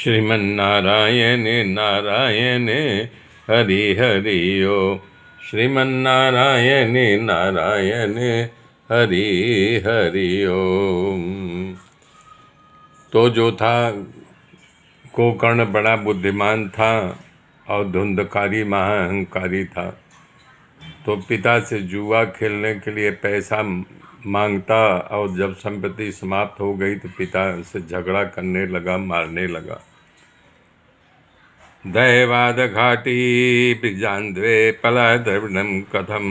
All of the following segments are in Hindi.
श्रीमन्नारायण नारायण हरि हरि ओ। श्रीमन्नारायण नारायण हरि हरि ओम। तो जो था गोकर्ण बड़ा बुद्धिमान था और धुंधकारी महाअहंकारी था। तो पिता से जुआ खेलने के लिए पैसा मांगता और जब संपत्ति समाप्त हो गई तो पिता से झगड़ा करने लगा, मारने लगा। दैवाद घाटी बिजान्ध्वे पला द्रविणम कथम।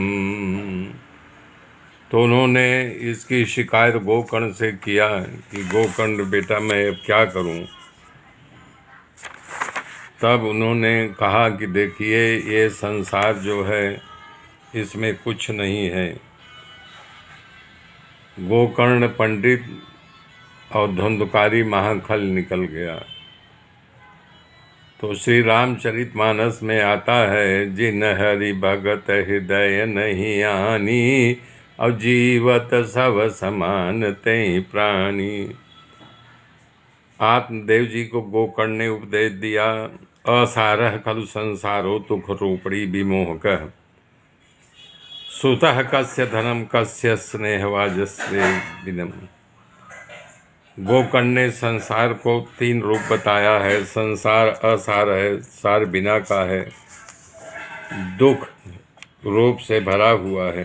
तो उन्होंने इसकी शिकायत गोकर्ण से किया कि गोकर्ण बेटा मैं अब क्या करूं। तब उन्होंने कहा कि देखिए ये संसार जो है इसमें कुछ नहीं है। गोकर्ण पंडित और धुंधकारी महाखल निकल गया। तो श्री रामचरितमानस में आता है, जिन हरि भगत हृदय नहीं आनी, और जीवत सब समान तै प्राणी। आत्मदेव जी को गोकर्ण ने उपदेश दिया, असारह खलु संसारो तुख रूपड़ी विमोहक, सुतः कस्य धनम कस्य स्नेहवाजस्वे विनम। गोकर्ण ने संसार को तीन रूप बताया है। संसार असार है, सार बिना का है, दुख रूप से भरा हुआ है।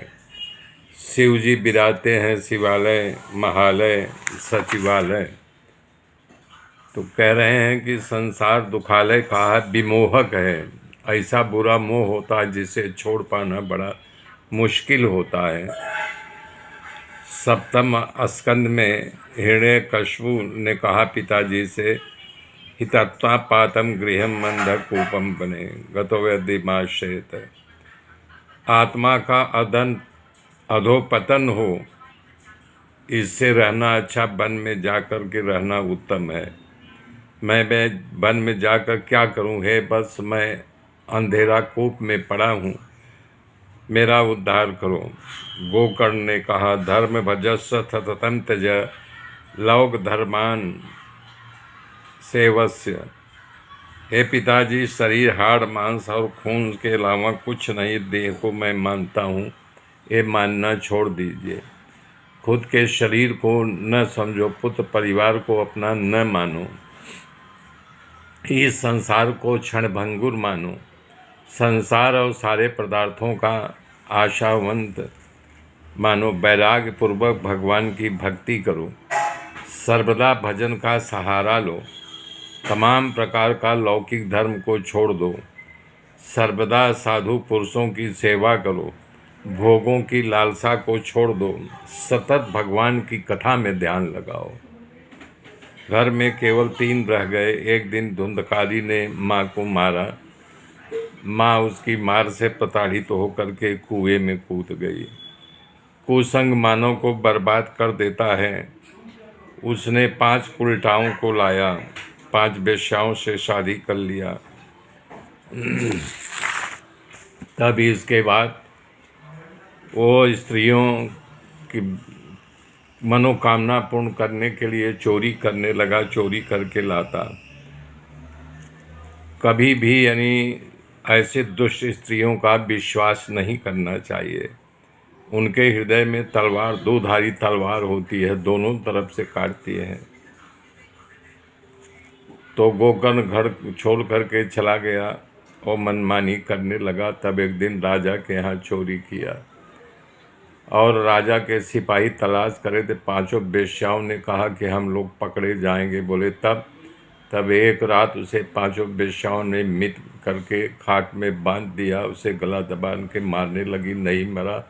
शिव जी बिराते हैं शिवालय, महालय, सचिवालय। तो कह रहे हैं कि संसार दुखालय का है, विमोहक है। ऐसा बुरा मोह होता है जिसे छोड़ पाना बड़ा मुश्किल होता है। सप्तम स्कंद में हिरण्यकशिपु ने कहा पिताजी से, हितत्वा पातम गृहम मंदकूपम बने गतो व्यदिमाश्रयेत। आत्मा का अधोपतन हो, इससे रहना अच्छा वन में जाकर के रहना उत्तम है। मैं वन में जाकर क्या करूं, हे बस मैं अंधेरा कूप में पड़ा हूं, मेरा उद्धार करो। गोकर्ण ने कहा, धर्म भजस्व सततम त्यज लौक धर्मान सेवस्य। हे पिताजी, शरीर हाड़ मांस और खून के अलावा कुछ नहीं, देह को मैं मानता हूँ, ये मानना छोड़ दीजिए। खुद के शरीर को न समझो, पुत्र परिवार को अपना न मानो, इस संसार को क्षणभंगुर मानो। संसार और सारे पदार्थों का आशावंत मानो। वैराग्य पूर्वक भगवान की भक्ति करो, सर्वदा भजन का सहारा लो। तमाम प्रकार का लौकिक धर्म को छोड़ दो, सर्वदा साधु पुरुषों की सेवा करो। भोगों की लालसा को छोड़ दो, सतत भगवान की कथा में ध्यान लगाओ। घर में केवल 3 रह गए। एक दिन धुंधकारी ने माँ को मारा। माँ उसकी मार से प्रताड़ित होकर के कुएं में कूद गई। कुसंग मानव को बर्बाद कर देता है। उसने 5 उल्टाओं को लाया, 5 वेश्याओं से शादी कर लिया। तब इसके बाद वो स्त्रियों की मनोकामना पूर्ण करने के लिए चोरी करने लगा, चोरी करके लाता। कभी भी यानी ऐसे दुष्ट स्त्रियों का विश्वास नहीं करना चाहिए। उनके हृदय में तलवार, 2 धारी तलवार होती है, दोनों तरफ से काटती है। तो गोकर्ण घर छोड़ करके चला गया और मनमानी करने लगा। तब एक दिन राजा के यहाँ चोरी किया और राजा के सिपाही तलाश करे थे। 5 वेश्याओं ने कहा कि हम लोग पकड़े जाएंगे। बोले तब एक रात उसे 5 वेश्याओं ने मित करके खाट में बांध दिया। उसे गला दबान के मारने लगी, नहीं मरा।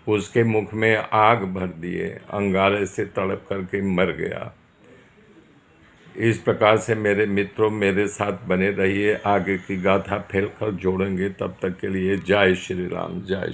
उसके मुख में आग भर दिए, अंगारे से तड़प करके मर गया। इस प्रकार से मेरे मित्रों, मेरे साथ बने रहिए। आगे की गाथा फैल कर जोड़ेंगे। तब तक के लिए जय श्री राम, जय